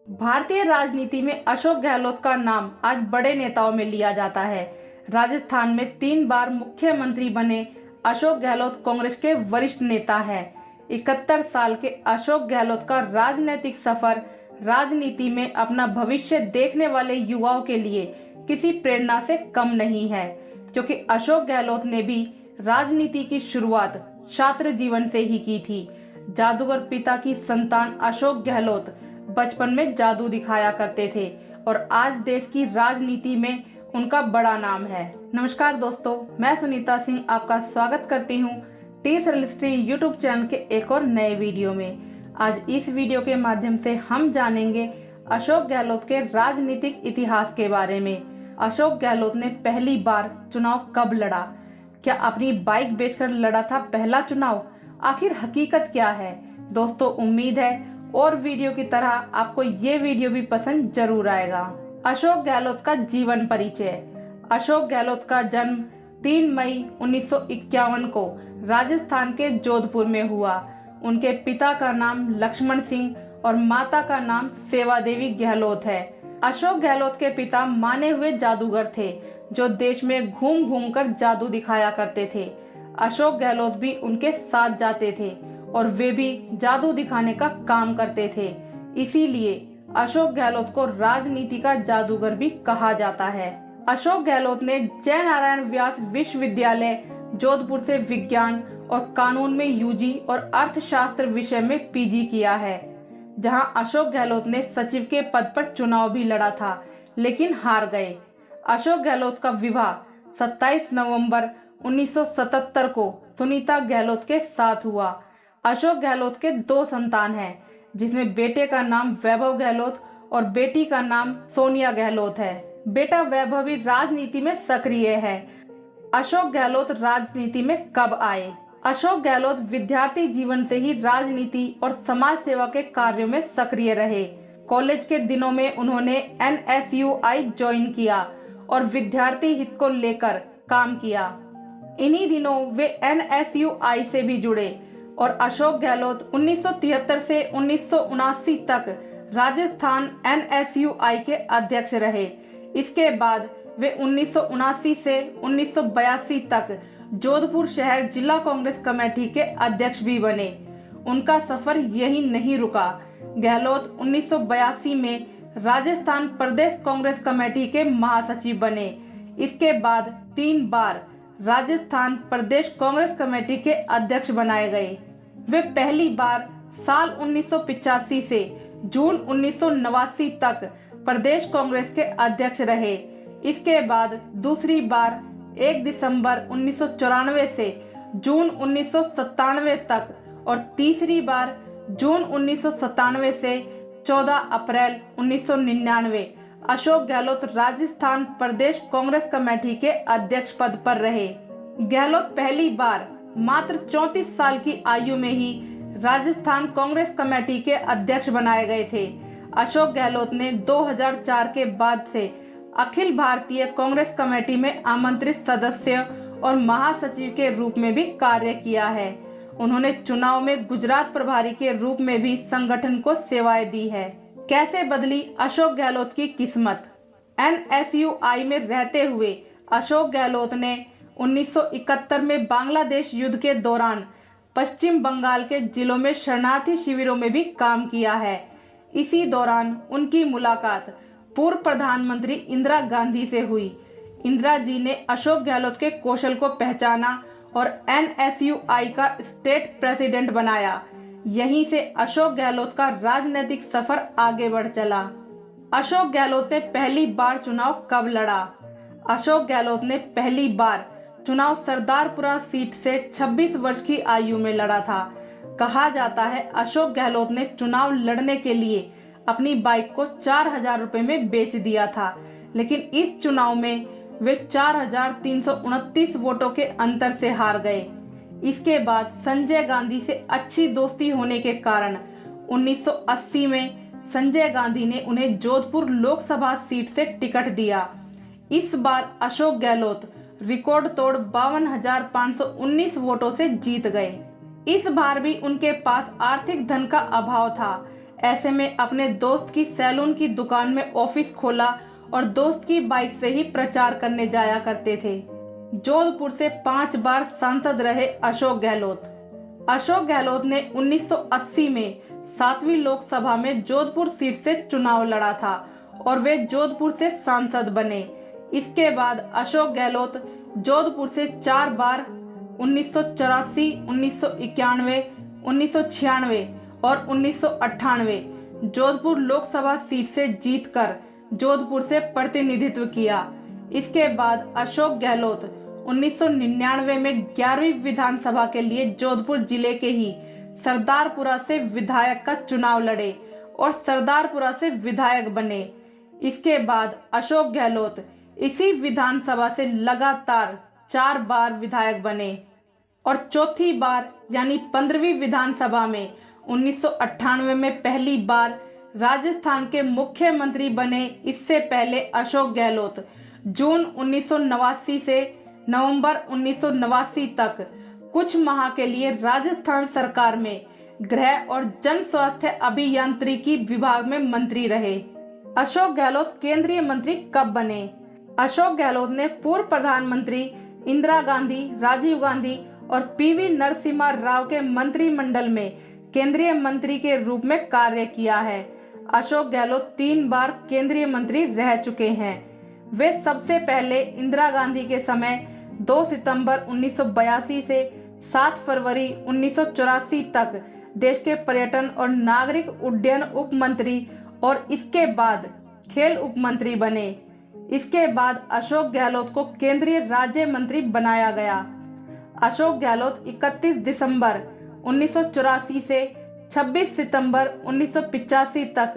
भारतीय राजनीति में अशोक गहलोत का नाम आज बड़े नेताओं में लिया जाता है। राजस्थान में 3 बार मुख्यमंत्री बने अशोक गहलोत कांग्रेस के वरिष्ठ नेता हैं। 71 साल के अशोक गहलोत का राजनीतिक सफर राजनीति में अपना भविष्य देखने वाले युवाओं के लिए किसी प्रेरणा से कम नहीं है, क्योंकि अशोक गहलोत ने भी राजनीति की शुरुआत छात्र जीवन से ही की थी। जादूगर पिता की संतान अशोक गहलोत बचपन में जादू दिखाया करते थे और आज देश की राजनीति में उनका बड़ा नाम है। नमस्कार दोस्तों, मैं सुनीता सिंह आपका स्वागत करती हूँ टी सरलिस्ट्री यूट्यूब चैनल के एक और नए वीडियो में। आज इस वीडियो के माध्यम से हम जानेंगे अशोक गहलोत के राजनीतिक इतिहास के बारे में। अशोक गहलोत ने पहली बार चुनाव कब लड़ा? क्या अपनी बाइक बेचकर लड़ा था पहला चुनाव? आखिर हकीकत क्या है? दोस्तों, उम्मीद है और वीडियो की तरह आपको ये वीडियो भी पसंद जरूर आएगा। अशोक गहलोत का जीवन परिचय। अशोक गहलोत का जन्म 3 मई 1951 को राजस्थान के जोधपुर में हुआ। उनके पिता का नाम लक्ष्मण सिंह और माता का नाम सेवा देवी गहलोत है। अशोक गहलोत के पिता माने हुए जादूगर थे जो देश में घूम घूम कर जादू दिखाया करते थे। अशोक गहलोत भी उनके साथ जाते थे और वे भी जादू दिखाने का काम करते थे। इसीलिए अशोक गहलोत को राजनीति का जादूगर भी कहा जाता है। अशोक गहलोत ने जय नारायण व्यास विश्वविद्यालय जोधपुर से विज्ञान और कानून में यूजी और अर्थशास्त्र विषय में पीजी किया है, जहां अशोक गहलोत ने सचिव के पद पर चुनाव भी लड़ा था लेकिन हार गए। अशोक गहलोत का विवाह 27 नवंबर 1977 को सुनीता गहलोत के साथ हुआ। अशोक गहलोत के 2 संतान हैं, जिसमें बेटे का नाम वैभव गहलोत और बेटी का नाम सोनिया गहलोत है। बेटा वैभव भी राजनीति में सक्रिय है। अशोक गहलोत राजनीति में कब आए? अशोक गहलोत विद्यार्थी जीवन से ही राजनीति और समाज सेवा के कार्यों में सक्रिय रहे। कॉलेज के दिनों में उन्होंने NSUI ज्वाइन किया और विद्यार्थी हित को लेकर काम किया। इन्हीं दिनों वे NSUI से भी जुड़े और अशोक गहलोत 1973 से 1979 तक राजस्थान NSUI के अध्यक्ष रहे। इसके बाद वे 1979 से 1982 तक जोधपुर शहर जिला कांग्रेस कमेटी के अध्यक्ष भी बने। उनका सफर यही नहीं रुका। गहलोत 1982 में राजस्थान प्रदेश कांग्रेस कमेटी के महासचिव बने। इसके बाद 3 बार राजस्थान प्रदेश कांग्रेस कमेटी के अध्यक्ष बनाए गए। वे पहली बार साल 1985 से जून 1989 तक प्रदेश कांग्रेस के अध्यक्ष रहे। इसके बाद दूसरी बार 1 दिसंबर 1994 से जून 1997 तक और तीसरी बार जून 1997 से 14 अप्रैल 1999 अशोक गहलोत राजस्थान प्रदेश कांग्रेस कमेटी के अध्यक्ष पद पर रहे। गहलोत पहली बार मात्र 34 साल की आयु में ही राजस्थान कांग्रेस कमेटी के अध्यक्ष बनाए गए थे। अशोक गहलोत ने 2004 के बाद से अखिल भारतीय कांग्रेस कमेटी में आमंत्रित सदस्य और महासचिव के रूप में भी कार्य किया है। उन्होंने चुनाव में गुजरात प्रभारी के रूप में भी संगठन को सेवाएं दी है। कैसे बदली अशोक गहलोत की किस्मत? NSUI में रहते हुए अशोक गहलोत ने 1971 में बांग्लादेश युद्ध के दौरान पश्चिम बंगाल के जिलों में शरणार्थी शिविरों में भी काम किया है। इसी दौरान उनकी मुलाकात पूर्व प्रधानमंत्री इंदिरा गांधी से हुई। इंदिरा जी ने अशोक गहलोत के कौशल को पहचाना और NSUI का स्टेट प्रेसिडेंट बनाया। यहीं से अशोक गहलोत का राजनीतिक सफर आगे बढ़ चला। अशोक गहलोत ने पहली बार चुनाव कब लड़ा? अशोक गहलोत ने पहली बार चुनाव सरदारपुरा सीट से 26 वर्ष की आयु में लड़ा था। कहा जाता है अशोक गहलोत ने चुनाव लड़ने के लिए अपनी बाइक को 4000 रुपए में बेच दिया था, लेकिन इस चुनाव में वे 4329 वोटों के अंतर से हार गए। इसके बाद संजय गांधी से अच्छी दोस्ती होने के कारण 1980 में संजय गांधी ने उन्हें जोधपुर लोकसभा सीट से टिकट दिया। इस बार अशोक गहलोत रिकॉर्ड तोड़ 52,519 वोटों से जीत गए। इस बार भी उनके पास आर्थिक धन का अभाव था। ऐसे में अपने दोस्त की सैलून की दुकान में ऑफिस खोला और दोस्त की बाइक से ही प्रचार करने जाया करते थे। जोधपुर से 5 बार सांसद रहे अशोक गहलोत। अशोक गहलोत ने 1980 में 7वीं लोकसभा में जोधपुर सीट से चुनाव लड़ा था और वे जोधपुर से सांसद बने। इसके बाद अशोक गहलोत जोधपुर से 4 बार 1984, 1991, 1996 और 1998 जोधपुर लोकसभा सीट से जीतकर जोधपुर से प्रतिनिधित्व किया। इसके बाद अशोक गहलोत 1999 में 11वीं विधानसभा के लिए जोधपुर जिले के ही सरदारपुरा से विधायक का चुनाव लड़े और सरदारपुरा से विधायक बने। इसके बाद अशोक गहलोत इसी विधानसभा से लगातार 4 बार विधायक बने और चौथी बार यानी 15वीं विधानसभा में 1998 में पहली बार राजस्थान के मुख्यमंत्री बने। इससे पहले अशोक गहलोत जून 1989 से नवंबर 1989 तक कुछ माह के लिए राजस्थान सरकार में गृह और जन स्वास्थ्य अभियांत्रिकी विभाग में मंत्री रहे। अशोक गहलोत केंद्रीय मंत्री कब बने? अशोक गहलोत ने पूर्व प्रधानमंत्री इंदिरा गांधी, राजीव गांधी और पीवी नरसिम्हा राव के मंत्रिमंडल में केंद्रीय मंत्री के रूप में कार्य किया है। अशोक गहलोत 3 बार केंद्रीय मंत्री रह चुके हैं। वे सबसे पहले इंदिरा गांधी के समय 2 सितंबर 1982 से 7 फरवरी 1984 तक देश के पर्यटन और नागरिक उड्डयन उप मंत्री और इसके बाद खेल उप मंत्री बने। इसके बाद अशोक गहलोत को केंद्रीय राज्य मंत्री बनाया गया। अशोक गहलोत 31 दिसंबर 1984 से 26 सितंबर 1985 तक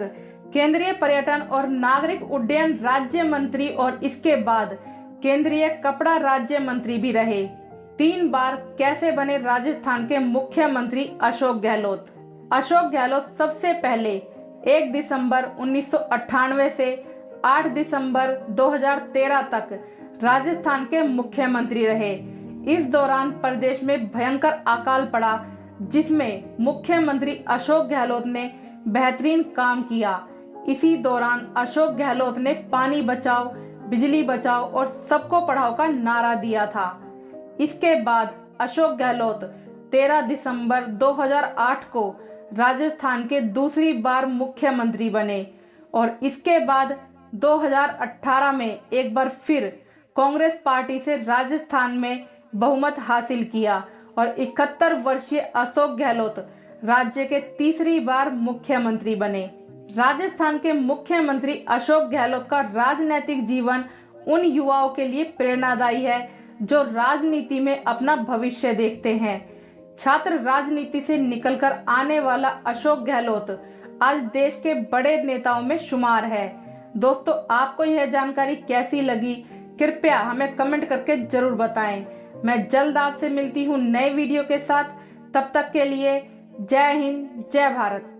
केंद्रीय पर्यटन और नागरिक उड्डयन राज्य मंत्री और इसके बाद केंद्रीय कपड़ा राज्य मंत्री भी रहे। 3 बार कैसे बने राजस्थान के मुख्यमंत्री अशोक गहलोत? अशोक गहलोत सबसे पहले 1 दिसंबर 1998 से 8 दिसंबर 2013 तक राजस्थान के मुख्यमंत्री रहे। इस दौरान प्रदेश में भयंकर अकाल पड़ा, जिसमें मुख्यमंत्री अशोक गहलोत ने बेहतरीन काम किया। इसी दौरान अशोक गहलोत ने पानी बचाओ, बिजली बचाओ और सबको पढ़ाओ का नारा दिया था। इसके बाद अशोक गहलोत 13 दिसंबर 2008 को राजस्थान के दूसरी बार मुख्यमंत्री बने और इसके बाद 2018 में एक बार फिर कांग्रेस पार्टी से राजस्थान में बहुमत हासिल किया और 71 वर्षीय अशोक गहलोत राज्य के तीसरी बार मुख्यमंत्री बने। राजस्थान के मुख्यमंत्री अशोक गहलोत का राजनीतिक जीवन उन युवाओं के लिए प्रेरणादायी है जो राजनीति में अपना भविष्य देखते हैं। छात्र राजनीति से निकलकर आने वाला अशोक गहलोत आज देश के बड़े नेताओं में शुमार है। दोस्तों, आपको यह जानकारी कैसी लगी? कृपया हमें कमेंट करके जरूर बताएं। मैं जल्द आपसे मिलती हूँ नए वीडियो के साथ। तब तक के लिए जय हिंद, जय भारत।